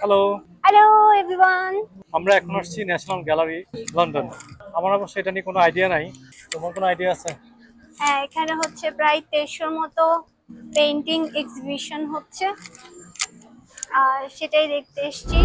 Hello, hello everyone. আমরা এখন আসছি ন্যাশনাল গ্যালারি লন্ডন। আমার অবশ্য এটা নিয়ে কোনো আইডিয়া নাই। তোমার কোনো আইডিয়া আছে? হ্যাঁ, এখানে হচ্ছে প্রায় 2300 মতো পেইন্টিং এক্সিবিশন হচ্ছে, আর সেটাই দেখতে এসেছি।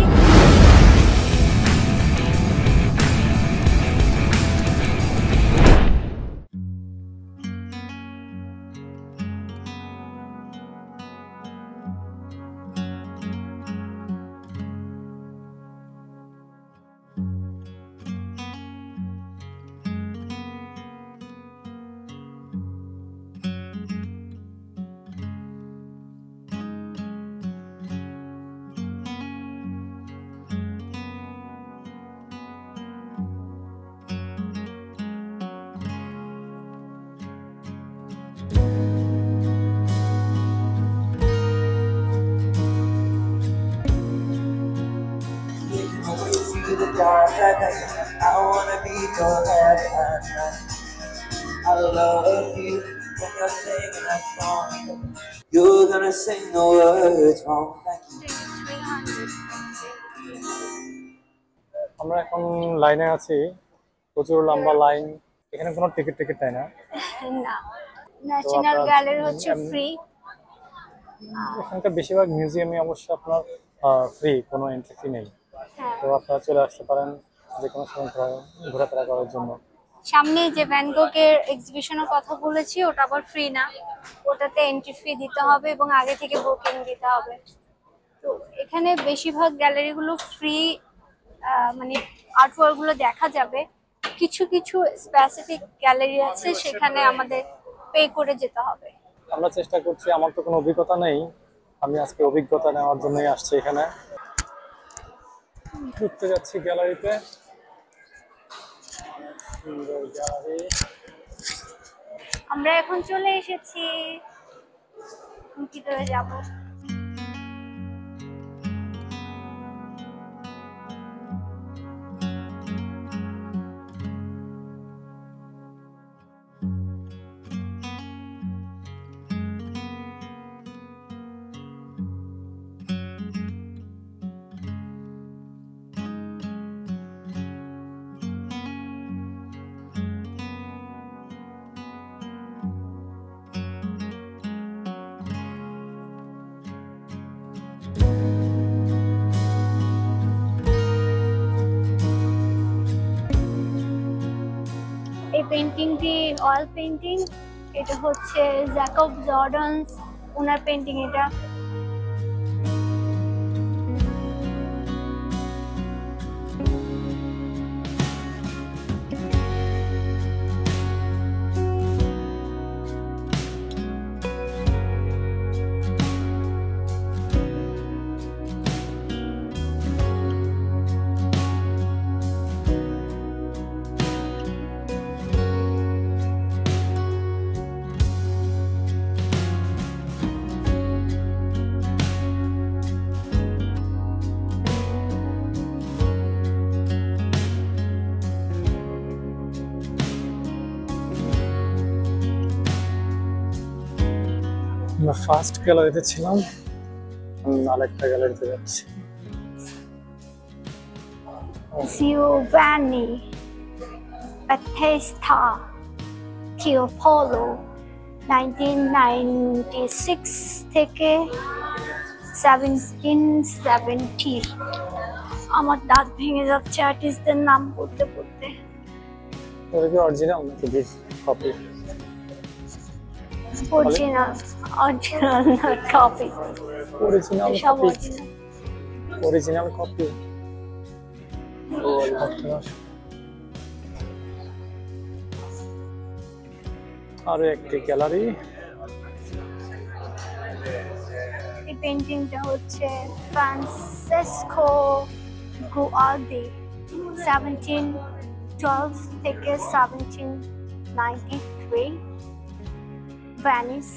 The dark I wanna be forever. I love you when you're singing that song. You're gonna sing the words wrong. Thank you. 300। আমরা এখন লাইনে আছি, প্রচুর লম্বা লাইন। এখানে কোনো টিকিট নাই না? না, ন্যাশনাল গ্যালারি হচ্ছে ফ্রি। এখানকার বেশিরভাগ মিউজিয়ামে অবশ্য আপনার ফ্রি, কোনো এন্ট্রি ফি নেই। হ্যাঁ, তো আপনারা চলে আসতে পারেন যে কোনো সময় ঘোরাফেরা করার জন্য। সামনে যে ভ্যান গোগের এক্সিবিশনের কথা বলেছি ওটা আবার ফ্রি না, ওটাতে এন্ট্রি ফি দিতে হবে এবং আগে থেকে বুকিং দিতে হবে। তো এখানে বেশিরভাগ গ্যালারিগুলো ফ্রি, মানে আর্টওয়ার্ক গুলো দেখা যাবে। কিছু কিছু স্পেসিফিক গ্যালারি আছে সেখানে আমাদের পে করে যেতে হবে। আমরা চেষ্টা করছি, আমার তো কোনো অভিজ্ঞতা নেই, আমি আজকে অভিজ্ঞতা নেওয়ার জন্যই আসছি এখানে। ঘুরতে যাচ্ছি গ্যালারিতে, সুন্দর গ্যালারি। আমরা এখন চলে এসেছি, ভিতরে যাব। এই পেন্টিংটি অয়েল পেন্টিং, এটা হচ্ছে জ্যাকব জর্ডানস, ওনার পেন্টিং এটা। আমরা ফার্স্ট গ্যালারিতে ছিলাম, আরেকটা গ্যালারিতে যাচ্ছি। Giovanni Battista Tiepolo 1996 থেকে 1770। আমার দাঁত ভেঙে যাচ্ছে আর্টিস্টদের নাম পড়তে পড়তে। এটা কি অরিজিনাল নাকি কপি? অরিজিনাল, অরিজিনাল না কপি। অরিজিনাল সব কপি, অরিজিনাল। Original copy. আরো একটি গ্যালারি। এই পেন্টিংটা হচ্ছে ফ্রান্সেসকো গুয়ার্দি 1712 থেকে 1793, ভ্যানিস।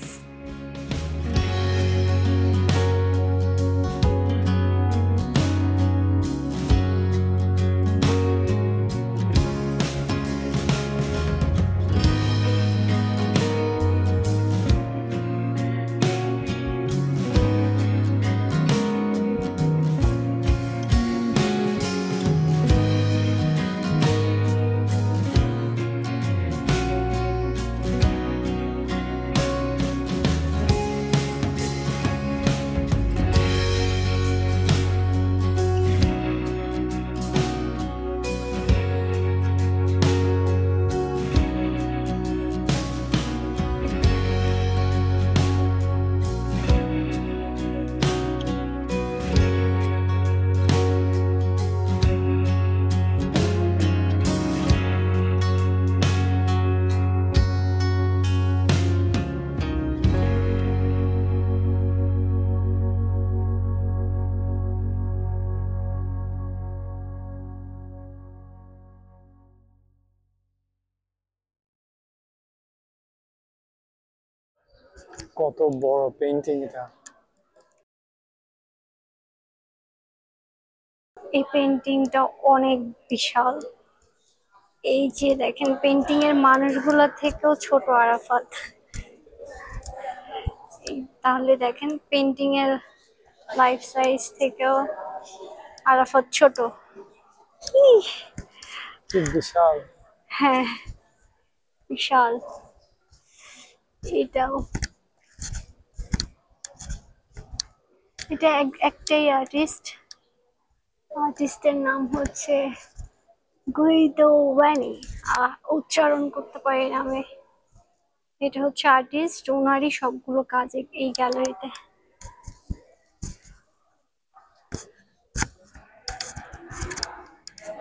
কত বড় পেইন্টিং এটা! এই পেন্টিংটা অনেক বিশাল। এই যে দেখেন, পেন্টিং এর মানুষগুলা থেকেও ছোট আরাফাত। তাহলে দেখেন, পেন্টিং এর লাইফ সাইজ থেকেও আরাফাত ছোট। ইহ, কি বিশাল! হ্যাঁ, বিশাল। এটাও, এটা একটাই আর্টিস্টের নাম হচ্ছে গুইদো ওয়ানি। উচ্চারণ করতে পারি না আমি। এটা হচ্ছে আর্টিস্ট, ওনারই সবগুলো কাজ এই গ্যালারিতে।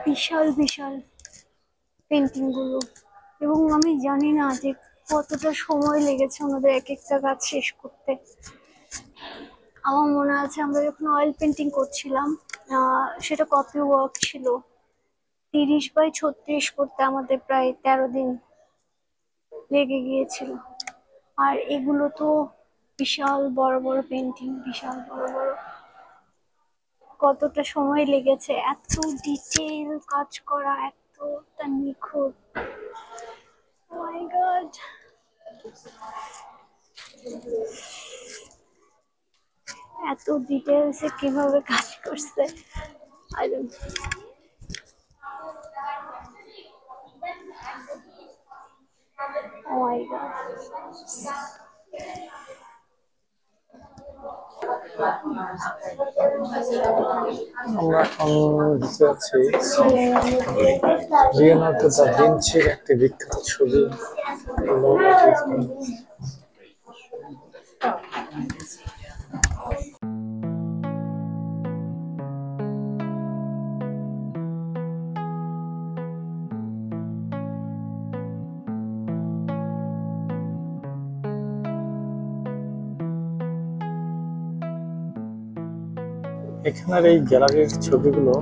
বিশাল বিশাল পেন্টিং গুলো, এবং আমি জানি না যে কতটা সময় লেগেছে ওনাদের এক একটা কাজ শেষ করতে। আমার মনে আছে আমরা যখন অয়েল পেন্টিং করছিলাম, সেটা কপি ওয়ার্ক ছিল, 30x36 করতে আমাদের প্রায় 13 দিন লেগে গিয়েছিল। আর এগুলো তো বিশাল বড় বড় পেন্টিং, বিশাল বড় বড়। কতটা সময় লেগেছে এত ডিটেইল কাজ করা, এতটা নিখুঁত! মাই গড, এত ডিটেইলসে কিভাবে কাজ করছে! I don't know. Oh my god. আমরা এখন দেখতে পাচ্ছি লিওনার্দো দা ভিঞ্চির একটি বিখ্যাত ছবি। এখানের এই গ্যালারির ছবিগুলো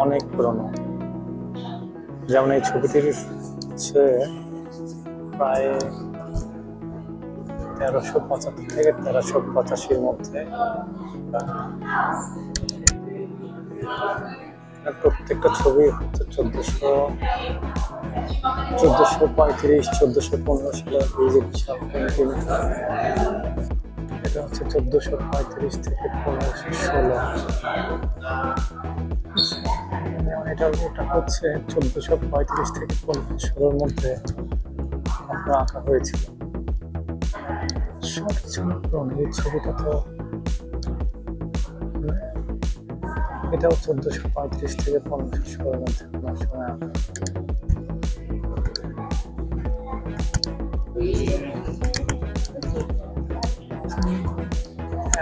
অনেক পুরনো। যেমন এই ছবিটির হচ্ছে প্রায় 1375 থেকে 1385-র মধ্যে। প্রত্যেকটা ছবি হচ্ছে 1435 1415 সালের এই যে বিশাল পেন্টিং। এটা হচ্ছে 1435 থেকে 1516। এটা হচ্ছে 1435 থেকে 1516-র মধ্যে আপনার আঁকা হয়েছিল। সবকিছু এই ছবিটা তো এটাও 1435 থেকে 1516-র মধ্যে কোনো সময় আঁকা।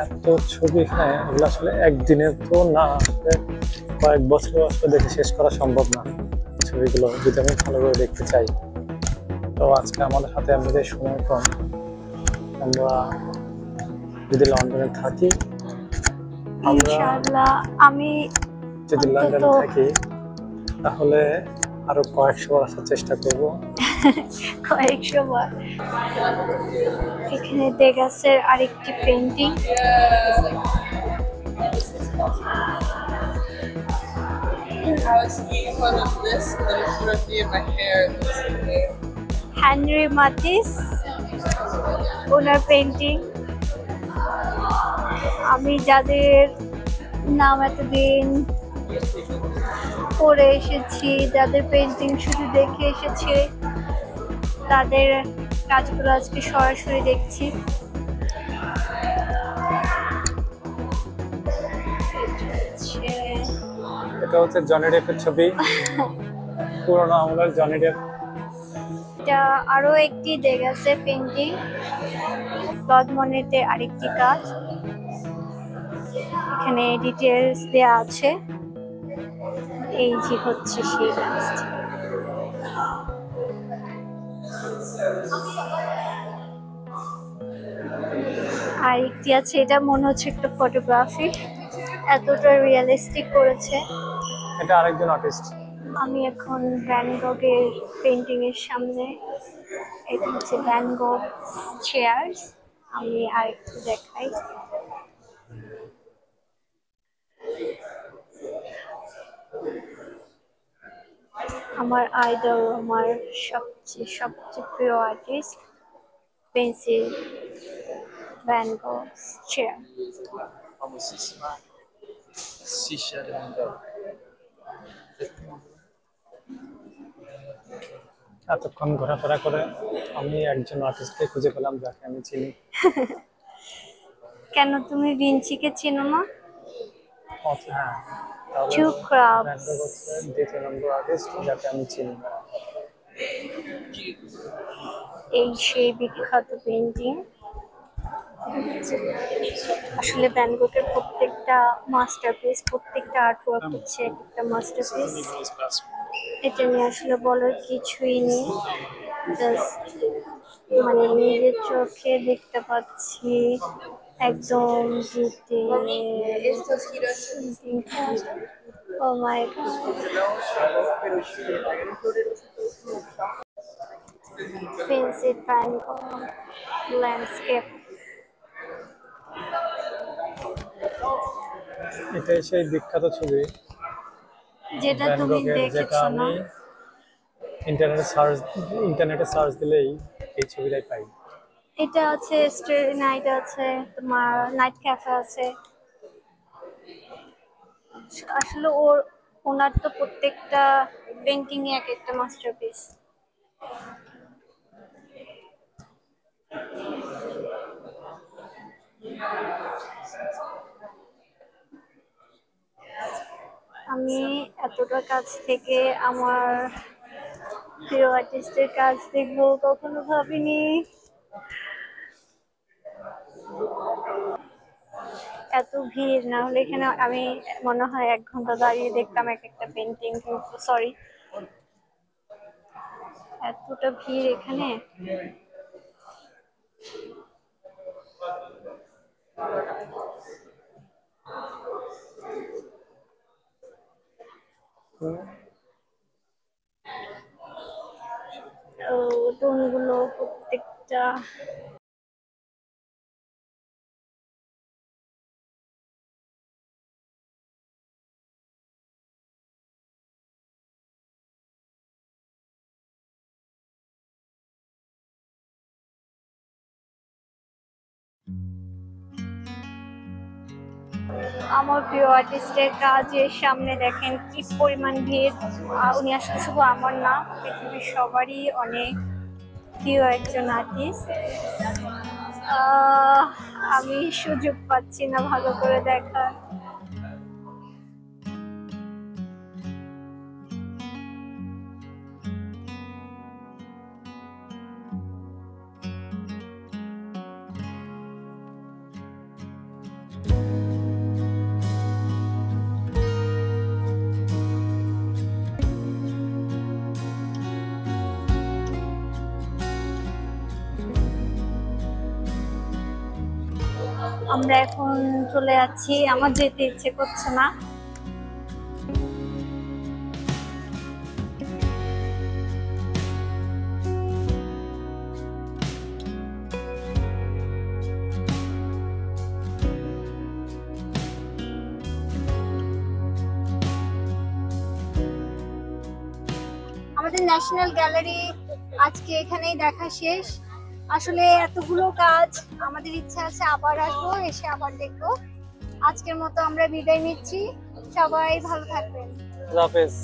এত ছবি এখানে, এগুলো আসলে একদিনে তো না, আসলে কয়েক বছর আসলে দেখে শেষ করা সম্ভব না ছবিগুলো, যদি আমি ভালো করে দেখতে চাই। তো আজকে আমাদের হাতে এমনিতে সময় কম, আমরা যদি লন্ডনে থাকি, ইনশাআল্লাহ আমি যদি লন্ডনে থাকি তাহলে আরো কয়েকশো বার আসার চেষ্টা করব। কয়েকশো বার। এখানে দেগাসের আরেকটি পেন্টিং। হেনরি মাতিস, ওনার পেন্টিং। আমি যাদের নাম এতদিন পড়ে এসেছি, যাদের পেন্টিং শুধু দেখে এসেছি, তাদের কাজগুলো আজকে সরাসরি দেখছি। এটা হচ্ছে জনি ডেপের ছবি, পুরোনো আমলের জনি ডেপ। এটা আরো একটি দেগাসের পেন্টিং, ক্লদ মনেটের আরেকটি কাজ। এখানে ডিটেলস দেয়া আছে। এই যে হচ্ছে সেই কাজটি। আর একটি আছে, এটা মনে হচ্ছে একটা ফটোগ্রাফি, এতটা রিয়েলিস্টিক করেছে। এটা আরেকজন আর্টিস্ট। আমি এখন ভ্যান গগের পেন্টিং এর সামনে। এটা হচ্ছে ভ্যান গোগ চেয়ার। আমি আরেকটু দেখাই। আমার আইডল, আমার সবচেয়ে সবচেয়ে প্রিয় artist pencil Van Gogh chair. famosissima Sisha de Mangala. এতক্ষণ ঘোরাফেরা করে আমি একজন আর্টিস্টকে খুঁজে পেলাম যাকে আমি চিনি। কেন তুমি ভিঞ্চিকে চেনো না? হ্যাঁ, তাহলে টু ক্রাফটস। ভ্যান গগ হচ্ছে দ্বিতীয় নম্বর আর্টিস্ট যাকে আমি চিনি। এই সেই বিখ্যাত পেন্টিং। আসলে ভ্যান গোগের প্রত্যেকটা মাস্টারপিস, প্রত্যেকটা আর্টওয়ার্ক হচ্ছে একটা মাস্টারপিস। এটা নিয়ে আসলে বলার কিছুই নেই, জাস্ট মানে নিজের চোখে দেখতে পাচ্ছি একদম ও মাই গড। Fancy van গগ landscape. এটাই সেই বিখ্যাত ছবি যেটা ভ্যান তুমি গগের, যেটা দেখেছো না? আমি ইন্টারনেটে সার্চ দিলেই এই ছবিটাই পাই। এটা আছে স্টারি নাইট, আছে তোমার নাইট ক্যাফে আছে। আসলে ওনার তো প্রত্যেকটা পেন্টিং এক একটা মাস্টারপিস। আমি এতটা কাছ থেকে আমার প্রিয় আর্টিস্টের কাজ দেখবো কখনো ভাবিনি। এত ভিড় না হলে এখানে আমি মনে হয় 1 ঘন্টা দাঁড়িয়ে দেখতাম এক একটা পেন্টিং, কিন্তু সরি, এতটা ভিড় এখানে। টোনগুলো প্রত্যেকটা আমার প্রিয় আর্টিস্টের কাজের সামনে দেখেন কি পরিমাণ ভিড়। উনি আসলে শুধু আমার না, পৃথিবীর সবারই অনেক প্রিয় একজন আর্টিস্ট। আমি সুযোগ পাচ্ছি না ভালো করে দেখার। আমরা এখন চলে যাচ্ছি, আমার যেতে ইচ্ছে করছে না। আমাদের ন্যাশনাল গ্যালারি আজকে এখানেই দেখা শেষ। আসলে এতগুলো কাজ, আমাদের ইচ্ছা আছে আবার আসবো, এসে আবার দেখবো। আজকের মতো আমরা বিদায় নিচ্ছি, সবাই ভালো থাকবেন। আল্লাহ হাফেজ।